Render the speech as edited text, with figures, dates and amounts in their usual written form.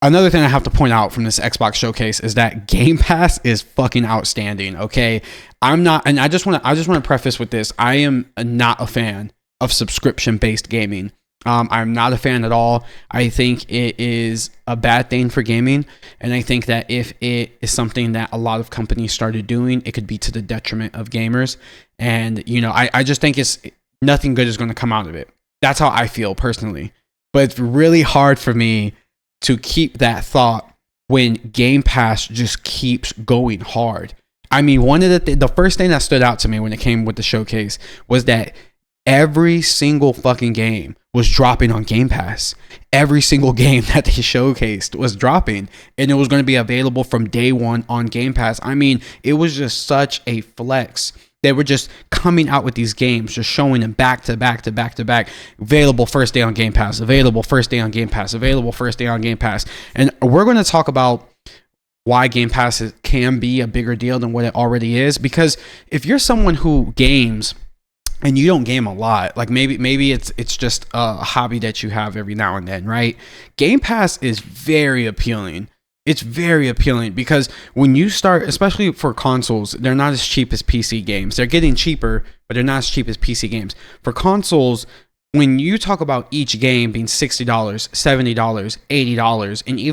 Another thing I have to point out from this Xbox showcase is that Game Pass is fucking outstanding. Okay, I'm not, and I just want to preface with this: I am not a fan of subscription based gaming. I'm not a fan at all. I think it is a bad thing for gaming, and I think that if it is something that a lot of companies started doing, it could be to the detriment of gamers. And I just think it's nothing good is going to come out of it. That's how I feel personally. But it's really hard for me to keep that thought when Game Pass just keeps going hard. I mean, one of the first thing that stood out to me when it came with the showcase was that every single fucking game was dropping on Game Pass. Every single game that they showcased was dropping, and it was going to be available from day one on Game Pass. I mean, it was just such a flex. They were just coming out with these games, just showing them back to back to back to back. Available first day on Game Pass. Available first day on Game Pass. Available first day on Game Pass. And we're going to talk about why Game Pass can be a bigger deal than what it already is. Because if you're someone who games and you don't game a lot, like maybe it's just a hobby that you have every now and then, right? Game Pass is very appealing. It's very appealing because when you start, especially for consoles, they're not as cheap as PC games. They're getting cheaper, but they're not as cheap as PC games. For consoles, when you talk about each game being $60, $70, $80, and even